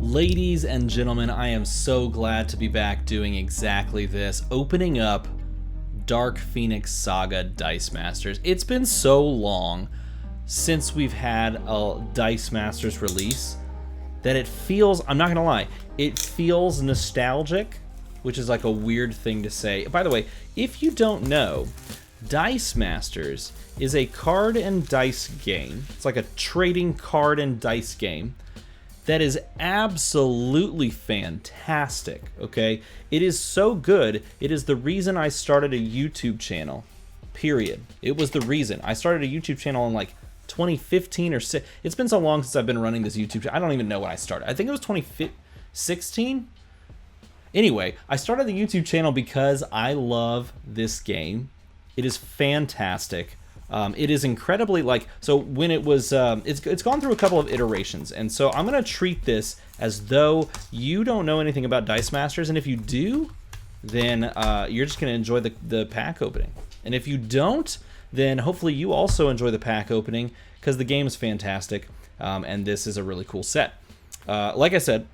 Ladies and gentlemen, I am so glad to be back doing exactly this, opening up Dark Phoenix Saga Dice Masters. It's been so long since we've had a Dice Masters release that it feels, I'm not gonna lie, it feels nostalgic, which is like a weird thing to say. By the way, if you don't know, Dice Masters is a card and dice game. It's like a trading card and dice game that is absolutely fantastic, okay? It is so good, it is the reason I started a YouTube channel, period. It was the reason. I started a YouTube channel in like 2015 or 6. It's been so long since I've been running this YouTube channel. I don't even know when I started. I think it was 2016? Anyway, I started the YouTube channel because I love this game. It is fantastic. It is incredibly, like, so when it was, it's gone through a couple of iterations, and so I'm going to treat this as though you don't know anything about Dice Masters, and if you do, then you're just going to enjoy the pack opening. And if you don't, then hopefully you also enjoy the pack opening, because the game is fantastic, and this is a really cool set. Like I said,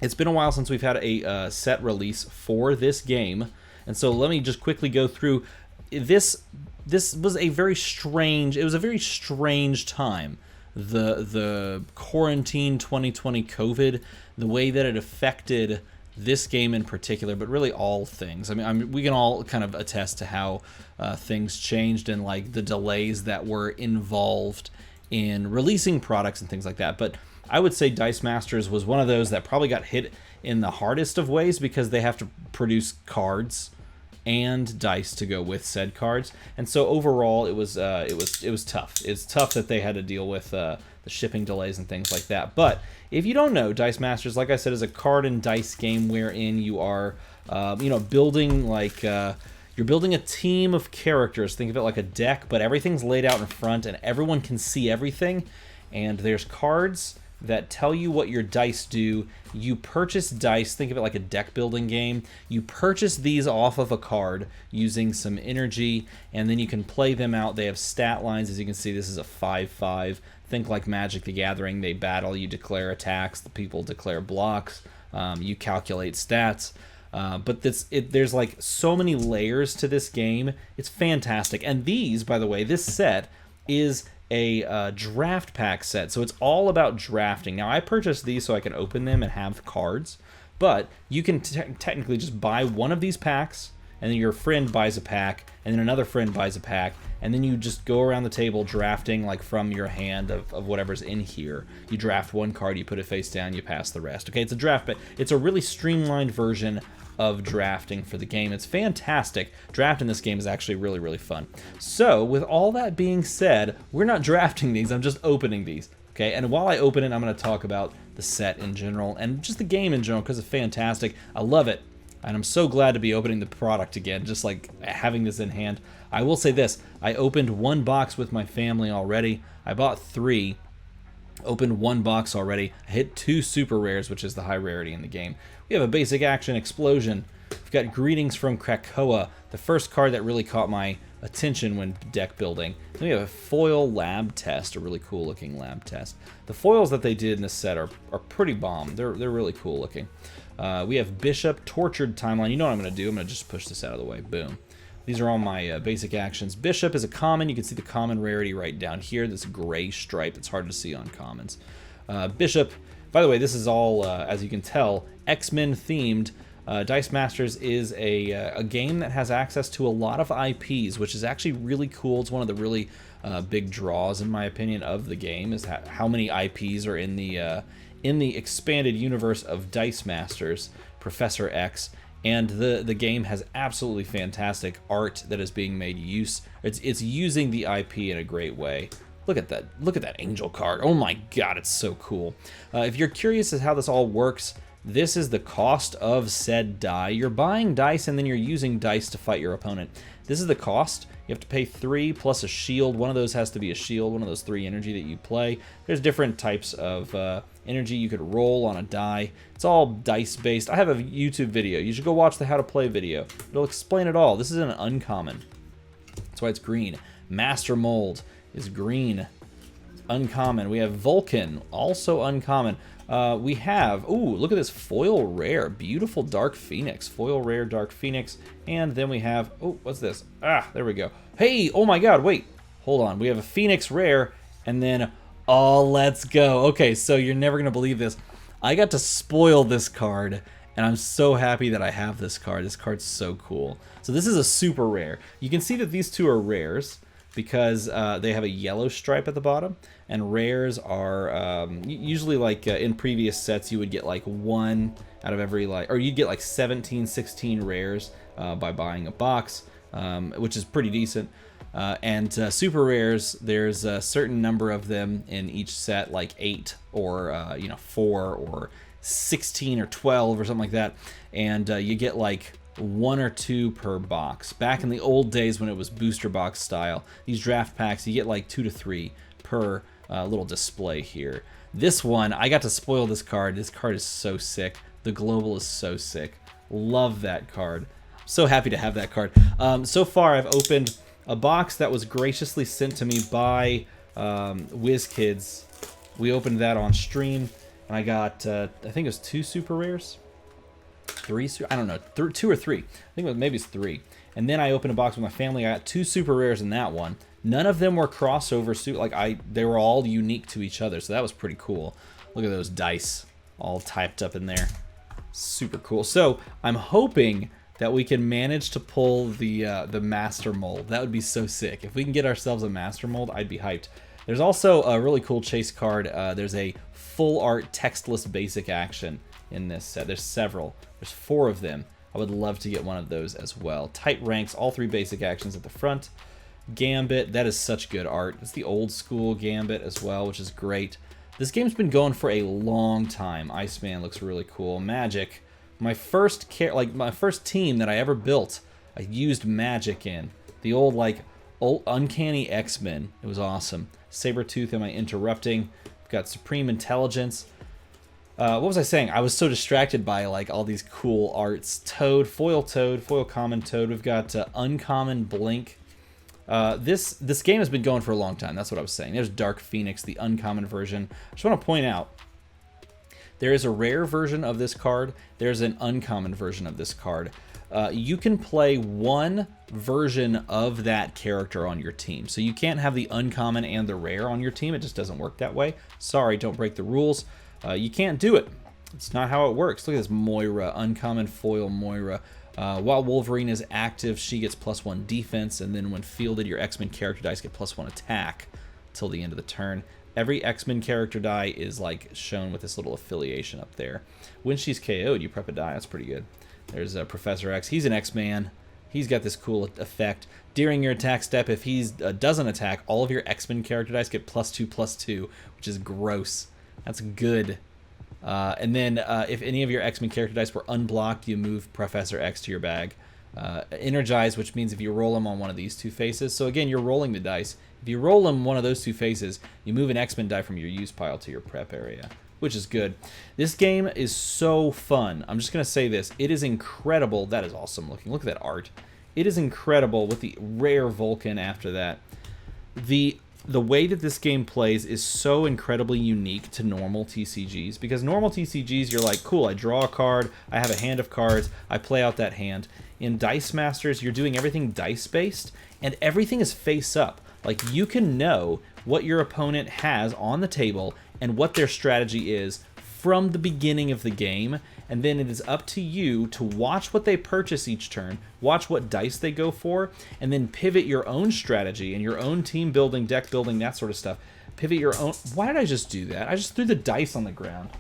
it's been a while since we've had a set release for this game, and so let me just quickly go through this. This was a very strange, it was a very strange time. The quarantine 2020 COVID, the way that it affected this game in particular, but really all things. I mean, we can all kind of attest to how things changed and like the delays that were involved in releasing products and things like that. But I would say Dice Masters was one of those that probably got hit in the hardest of ways because they have to produce cards and dice to go with said cards, and so overall it was tough. It's tough that they had to deal with the shipping delays and things like that. But if you don't know, Dice Masters, like I said, is a card and dice game wherein you are building like you're building a team of characters. Think of it like a deck, but everything's laid out in front and everyone can see everything, and there's cards that tell you what your dice do. You purchase dice, think of it like a deck building game. You purchase these off of a card using some energy, and then you can play them out. They have stat lines. As you can see, this is a 5/5. Think like Magic the Gathering. They battle, you declare attacks, the people declare blocks, you calculate stats. But there's like so many layers to this game. It's fantastic. And these, by the way, this set is a draft pack set, so it's all about drafting. Now, I purchased these so I can open them and have cards, but you can technically just buy one of these packs, and then your friend buys a pack, and then another friend buys a pack, and then you just go around the table drafting like from your hand of whatever's in here. You draft one card, you put it face down, you pass the rest. Okay, it's a draft, but it's a really streamlined version of drafting for the game. It's fantastic. Drafting this game is actually really, really fun. So, with all that being said, we're not drafting these, I'm just opening these. Okay, and while I open it, I'm going to talk about the set in general and just the game in general because it's fantastic. I love it, and I'm so glad to be opening the product again, just like having this in hand. I will say this, I opened one box with my family already. I bought 3. Opened one box already. I hit 2 super rares, which is the high rarity in the game. We have a basic action explosion. We've got Greetings from Krakoa, the first card that really caught my attention when deck building. Then we have a foil lab test, a really cool looking lab test. The foils that they did in this set are pretty bomb. They're really cool looking. We have Bishop, Tortured Timeline. You know what I'm going to do. I'm going to just push this out of the way. Boom. These are all my basic actions. Bishop is a common. You can see the common rarity right down here. This gray stripe. It's hard to see on commons. Bishop, by the way, this is all, as you can tell, X-Men themed. Dice Masters is a game that has access to a lot of IPs, which is actually really cool. It's one of the really big draws, in my opinion, of the game, is how many IPs are in the expanded universe of Dice Masters, Professor X. And the game has absolutely fantastic art that is being made use. It's using the IP in a great way. Look at that! Look at that angel card! Oh my God, it's so cool. If you're curious as how this all works, this is the cost of said die. You're buying dice and then you're using dice to fight your opponent. This is the cost. You have to pay 3 plus a shield. One of those has to be a shield, one of those 3 energy that you play. There's different types of energy you could roll on a die. It's all dice based. I have a YouTube video. You should go watch the how to play video. It'll explain it all. This is an uncommon. That's why it's green. Master Mold is green. Uncommon. We have Vulcan, also uncommon. We have, ooh, look at this foil rare. Beautiful Dark Phoenix. Foil rare Dark Phoenix. And then we have, oh, what's this? Ah, there we go. Hey, oh my god, wait. Hold on. We have a Phoenix rare, and then, oh, let's go. Okay, so you're never going to believe this. I got to spoil this card, and I'm so happy that I have this card. This card's so cool. So this is a super rare. You can see that these two are rares because they have a yellow stripe at the bottom, and rares are usually like in previous sets you would get like 1 out of every, like, or you'd get like 17, 16 rares by buying a box, which is pretty decent. And super rares, there's a certain number of them in each set, like 8 or 4 or 16 or 12 or something like that, and you get like 1 or 2 per box. Back in the old days when it was booster box style, these draft packs, you get like 2 to 3 per little display here. This one, I got to spoil this card. This card is so sick. The global is so sick. Love that card. So happy to have that card. So far, I've opened a box that was graciously sent to me by WizKids. We opened that on stream, and I got, I think it was 2 super rares? 3, I don't know, 2 or 3. I think it was, maybe it's 3. And then I opened a box with my family. I got 2 super rares in that one. None of them were crossover, they were all unique to each other, so that was pretty cool. Look at those dice all typed up in there. Super cool. So I'm hoping that we can manage to pull the Master Mold. That would be so sick. If we can get ourselves a Master Mold, I'd be hyped. There's also a really cool chase card. There's a full art textless basic action in this set. There's several. There's 4 of them. I would love to get one of those as well. Tight ranks, all 3 basic actions at the front. Gambit, that is such good art. It's the old school Gambit as well, which is great. This game's been going for a long time. Iceman looks really cool. Magic. My first team that I ever built, I used Magic in. The old Uncanny X-Men. It was awesome. Sabretooth, am I interrupting? We've got Supreme Intelligence. What was I saying? I was so distracted by all these cool arts. Toad, foil common Toad. We've got uncommon Blink. This game has been going for a long time. That's what I was saying. There's Dark Phoenix, the uncommon version. I just want to point out, there is a rare version of this card. There's an uncommon version of this card. You can play one version of that character on your team. So you can't have the uncommon and the rare on your team. It just doesn't work that way. Sorry, don't break the rules. You can't do it. It's not how it works. Look at this Moira, uncommon foil Moira. While Wolverine is active, she gets +1 defense, and then when fielded, your X-Men character dice get +1 attack till the end of the turn. Every X-Men character die is shown with this little affiliation up there. When she's KO'd, you prep a die. That's pretty good. There's Professor X. He's an X-Man. He's got this cool effect. During your attack step, if he doesn't attack, all of your X-Men character dice get +2/+2, which is gross. That's good. And then if any of your X-Men character dice were unblocked, you move Professor X to your bag. Energize, which means if you roll them on one of these 2 faces. So again, you're rolling the dice. If you roll them one of those 2 faces, you move an X-Men die from your use pile to your prep area, which is good. This game is so fun. I'm just going to say this. It is incredible. That is awesome looking. Look at that art. It is incredible with the rare Vulcan after that. The way that this game plays is so incredibly unique to normal TCGs, because normal TCGs, you're like, cool, I draw a card, I have a hand of cards, I play out that hand. In Dice Masters, you're doing everything dice-based, and everything is face-up. You can know what your opponent has on the table and what their strategy is from the beginning of the game, and then it is up to you to watch what they purchase each turn, watch what dice they go for, and then pivot your own strategy and your own team building, deck building, that sort of stuff. Pivot your own... Why did I just do that? I just threw the dice on the ground.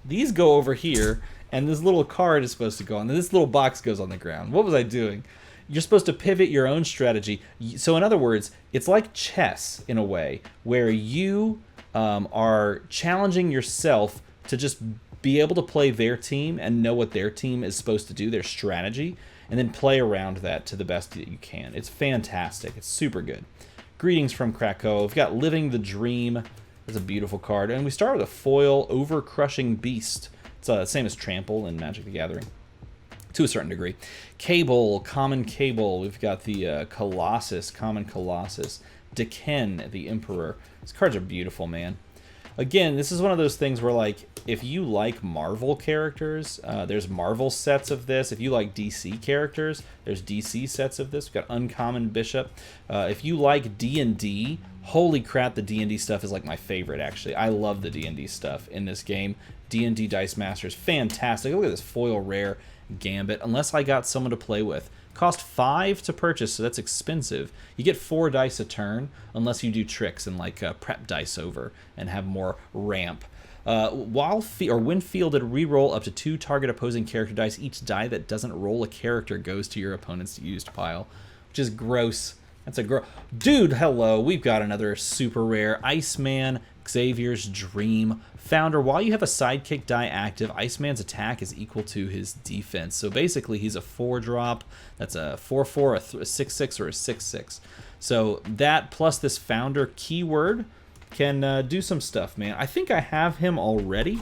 These go over here, and this little card is supposed to go on, and this little box goes on the ground. What was I doing? You're supposed to pivot your own strategy. So in other words, it's like chess in a way, where you are challenging yourself to just be able to play their team and know what their team is supposed to do, their strategy, and then play around that to the best that you can. It's fantastic. It's super good. Greetings from Krakow. We've got Living the Dream. That's a beautiful card. And we start with a foil Overcrushing Beast. It's the same as Trample in Magic the Gathering, to a certain degree. Cable, common Cable. We've got the Colossus, common Colossus. Deken, the Emperor. These cards are beautiful, man. Again, this is one of those things where, like, if you like Marvel characters, there's Marvel sets of this. If you like DC characters, there's DC sets of this. We've got Uncommon Bishop. If you like D&D, holy crap, the D&D stuff is like my favorite, actually. I love the D&D stuff in this game. D&D Dice Masters, fantastic. Look at this foil rare Gambit, unless I got someone to play with. Cost 5 to purchase, so that's expensive. You get 4 dice a turn, unless you do tricks and like prep dice over and have more ramp. When fielded, re-roll up to 2 target opposing character dice. Each die that doesn't roll a character goes to your opponent's used pile, which is gross. That's a gross. Dude, hello. We've got another super rare Iceman, Xavier's Dream. Founder, while you have a sidekick die active, Iceman's attack is equal to his defense. So basically, he's a 4-drop. That's a 4/4, a 6/6, or a 6/6. So that plus this Founder keyword can do some stuff, man. I think I have him already.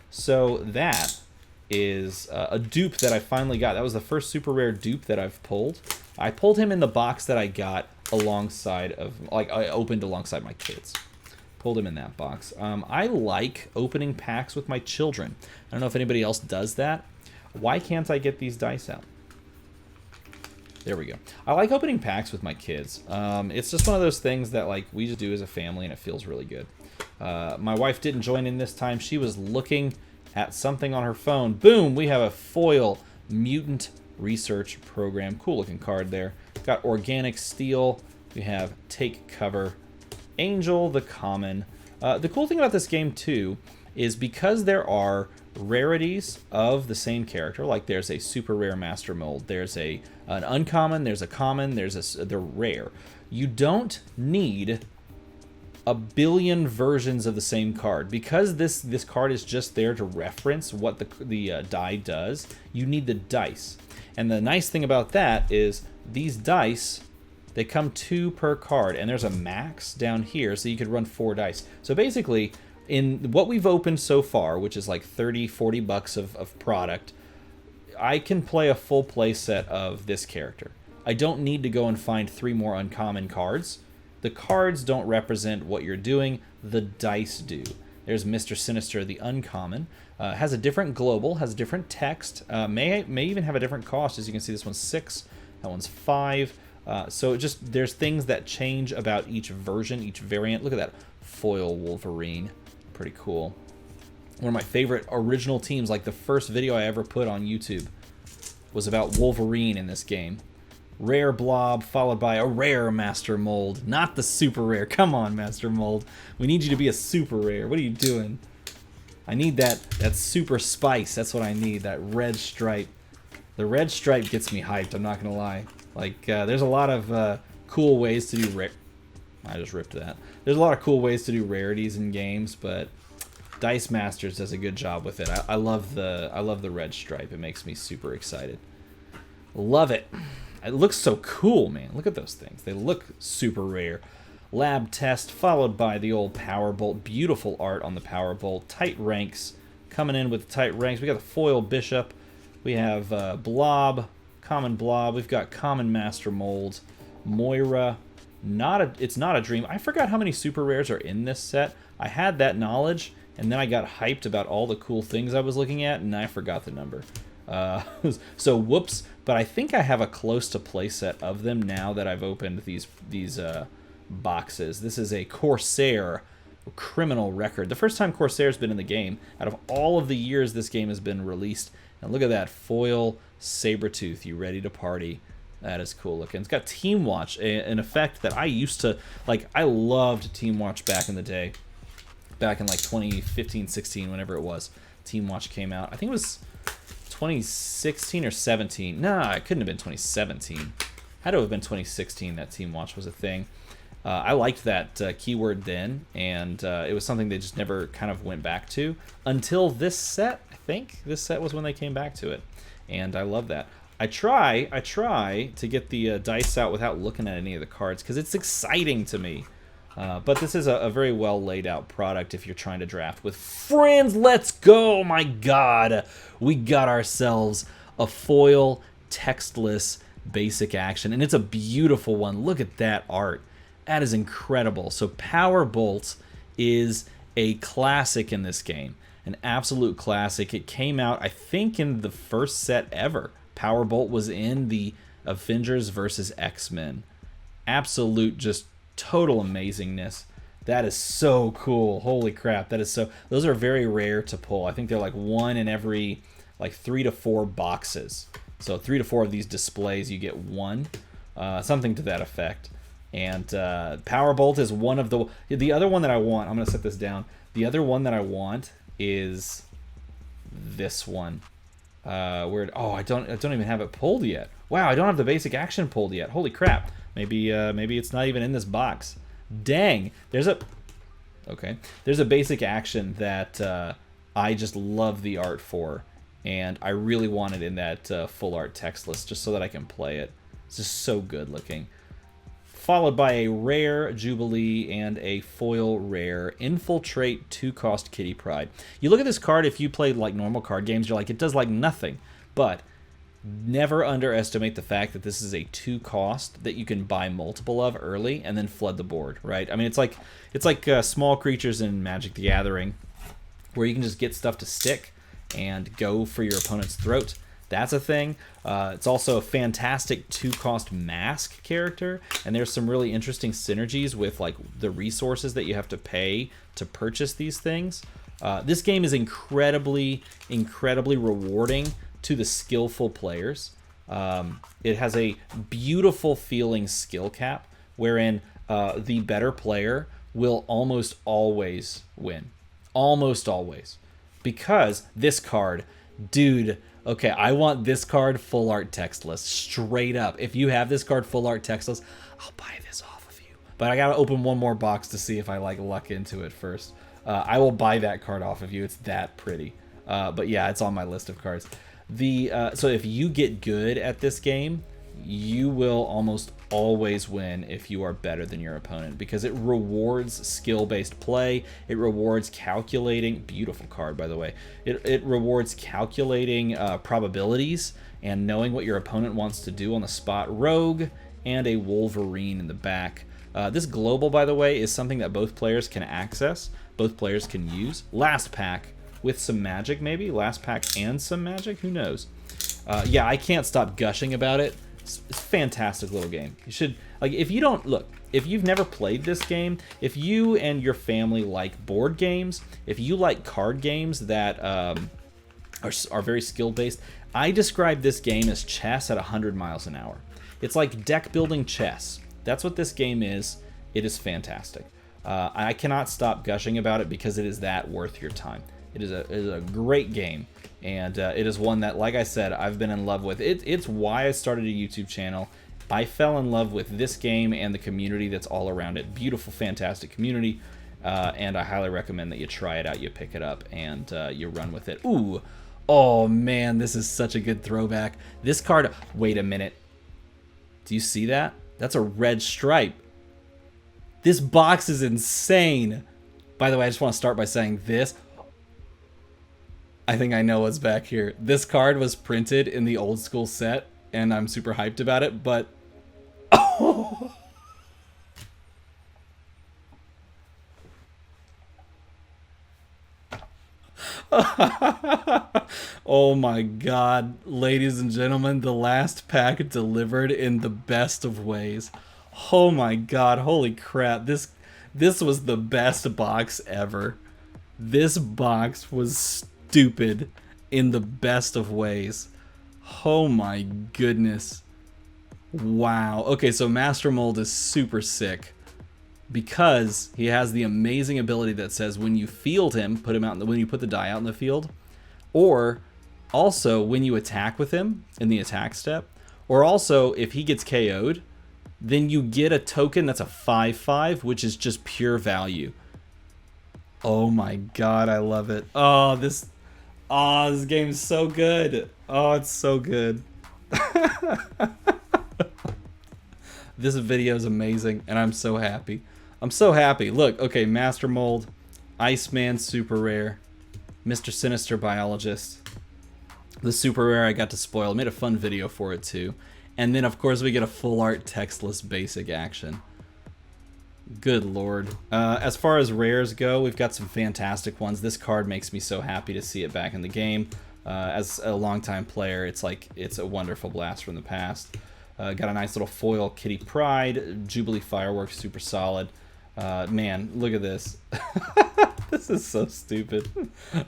So that is a dupe that I finally got. That was the first super rare dupe that I've pulled. I pulled him in the box that I got alongside of, like, I opened alongside my kids. Pulled him in that box. I like opening packs with my children. I don't know if anybody else does that. Why can't I get these dice out? There we go. I like opening packs with my kids. It's just one of those things that, like, we just do as a family, and it feels really good. My wife didn't join in this time. She was looking at something on her phone. Boom! We have a foil mutant research program. Cool looking card there. Got organic steel. We have take cover. Angel the common. The cool thing about this game too is because there are rarities of the same character, like there's a super rare master mold, there's an uncommon, there's a common, they're rare. You don't need a billion versions of the same card. Because this card is just there to reference what the die does, you need the dice. And the nice thing about that is these dice, they come 2 per card, and there's a max down here, so you could run 4 dice. So basically, in what we've opened so far, which is like 30, 40 bucks of product, I can play a full play set of this character. I don't need to go and find 3 more uncommon cards. The cards don't represent what you're doing, the dice do. There's Mr. Sinister, the uncommon. Has a different global, has a different text, may even have a different cost. As you can see, this one's 6, that one's 5. So there's things that change about each version, each variant. Look at that foil Wolverine. Pretty cool. One of my favorite original teams, like the first video I ever put on YouTube, was about Wolverine in this game. Rare blob followed by a rare master mold. Not the super rare. Come on, master mold. We need you to be a super rare. What are you doing? I need that super spice. That's what I need, that red stripe. The red stripe gets me hyped, I'm not going to lie. Like, there's a lot of cool ways to do I just ripped that. There's a lot of cool ways to do rarities in games, but Dice Masters does a good job with it. I love the red stripe. It makes me super excited. Love it. It looks so cool, man. Look at those things. They look super rare. Lab test followed by the old power bolt. Beautiful art on the power bolt. Tight ranks coming in with tight ranks. We got the foil bishop. We have blob, common blob. We've got common master mold. Moira. It's not a dream. I forgot how many super rares are in this set. I had that knowledge, and then I got hyped about all the cool things I was looking at, and I forgot the number. So whoops. But I think I have a close to play set of them now that I've opened these boxes. This is a Corsair criminal record. The first time Corsair's been in the game out of all of the years this game has been released. And look at that foil Sabretooth. You ready to party? That is cool looking. It's got Team Watch, an effect that I used to like. I loved Team Watch back in the day, back in like 2015, 16, whenever it was. Team Watch came out. I think it was 2016 or 17. Nah, it couldn't have been 2017. Had to have been 2016 that Team Watch was a thing. I liked that keyword then, and it was something they just never kind of went back to until this set. I think this set was when they came back to it, and I love that. I try to get the dice out without looking at any of the cards because it's exciting to me. But this is a very well laid out product if you're trying to draft with friends. Let's go! My God, we got ourselves a foil textless basic action, and it's a beautiful one. Look at that art. That is incredible. So Power Bolt is a classic in this game. An absolute classic. It came out, I think, in the first set ever. Powerbolt was in the Avengers versus X-Men. Absolute, just total amazingness. That is so cool. Holy crap. That is so... Those are very rare to pull. I think they're like one in every like 3 to 4 boxes. So 3 to 4 of these displays, you get one. Something to that effect. And Powerbolt is one of the other one that I want. I'm going to set this down. The other one that I want is this one. I don't even have it pulled yet. Wow, I don't have the basic action pulled yet. Holy crap. Maybe it's not even in this box. Dang. There's a basic action that I just love the art for, and I really want it in that full art Textless just so that I can play it. It's just so good looking. Followed by a rare Jubilee and a foil rare Infiltrate 2-cost Kitty Pryde. You look at this card, if you played like normal card games, you're like, it does like nothing. But never underestimate the fact that this is a 2-cost that you can buy multiple of early and then flood the board, right? I mean, it's like small creatures in Magic the Gathering where you can just get stuff to stick and go for your opponent's throat. That's a thing. It's also a fantastic 2-cost mask character, and there's some really interesting synergies with like the resources that you have to pay to purchase these things. This game is incredibly rewarding to the skillful players. It has a beautiful feeling skill cap, wherein the better player will almost always win. Almost always. Because this card, dude... Okay, I want this card full art Textless, straight up. If you have this card full art Textless, I'll buy this off of you. But I gotta open one more box to see if I like luck into it first. I will buy that card off of you. It's that pretty. But yeah, it's on my list of cards. So if you get good at this game, you will almost always win if you are better than your opponent, because it rewards skill-based play. It rewards calculating, beautiful card by the way, it rewards calculating probabilities and knowing what your opponent wants to do on the spot. Rogue and a Wolverine in the back. This global, by the way, is something that both players can access, both players can use. Last pack with some magic, maybe last pack and some magic, who knows. Yeah, I can't stop gushing about it. It's a fantastic little game. You should, like, if you don't, look, if you've never played this game, if you and your family like board games, if you like card games that are very skill-based, I describe this game as chess at 100 miles an hour. It's like deck building chess. That's what this game is. It is fantastic. I cannot stop gushing about it because it is that worth your time. It is a great game, and it is one that, like I said, I've been in love with. It's why I started a YouTube channel. I fell in love with this game and the community that's all around it. Beautiful, fantastic community, and I highly recommend that you try it out, you pick it up, and you run with it. Ooh, oh man, this is such a good throwback. This card, wait a minute. Do you see that? That's a red stripe. This box is insane. By the way, I just want to start by saying this. I think I know what's back here. This card was printed in the old school set, and I'm super hyped about it, but... Oh, oh my god. Ladies and gentlemen, the last pack delivered in the best of ways. Oh my god, holy crap. This was the best box ever. This box was stupid in the best of ways. Oh my goodness. Wow. Okay, so Master Mold is super sick because he has the amazing ability that says when you field him, put him out when you put the die out in the field, or also when you attack with him in the attack step, or also if he gets KO'd, then you get a token that's a 5/5, which is just pure value. Oh my god, I love it. Oh, this game is so good. Oh, it's so good. This video is amazing, and I'm so happy. I'm so happy. Look, okay, Master Mold, Iceman super rare, Mr. Sinister Biologist. The super rare I got to spoil. I made a fun video for it too. And then, of course, we get a full art Textless basic action. Good lord. As far as rares go, we've got some fantastic ones. This card makes me so happy to see it back in the game. As a longtime player, it's a wonderful blast from the past. Got a nice little foil Kitty Pryde, Jubilee Fireworks, super solid. Man, look at this. This is so stupid.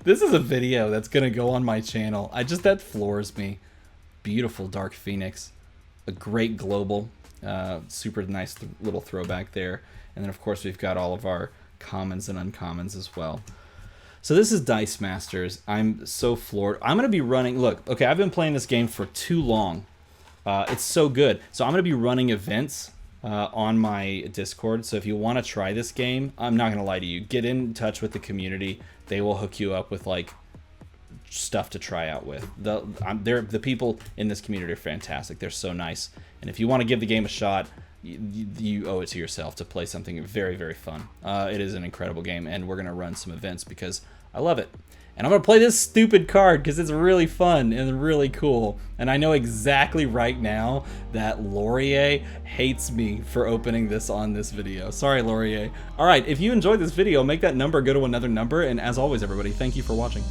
This is a video that's gonna go on my channel. That floors me. Beautiful Dark Phoenix. A great global. Super nice little throwback there. And then of course we've got all of our commons and uncommons as well. So this is Dice Masters. I'm so floored. I'm going to be running... Look, okay, I've been playing this game for too long. It's so good. So I'm going to be running events on my Discord. So if you want to try this game, I'm not going to lie to you. Get in touch with the community. They will hook you up with, like, stuff to try out with. The people in this community are fantastic. They're so nice. And if you want to give the game a shot... You owe it to yourself to play something very, very fun. It is an incredible game, and we're going to run some events because I love it. And I'm going to play this stupid card because it's really fun and really cool. And I know exactly right now that Laurier hates me for opening this on this video. Sorry, Laurier. All right, if you enjoyed this video, make that number go to another number. And as always, everybody, thank you for watching.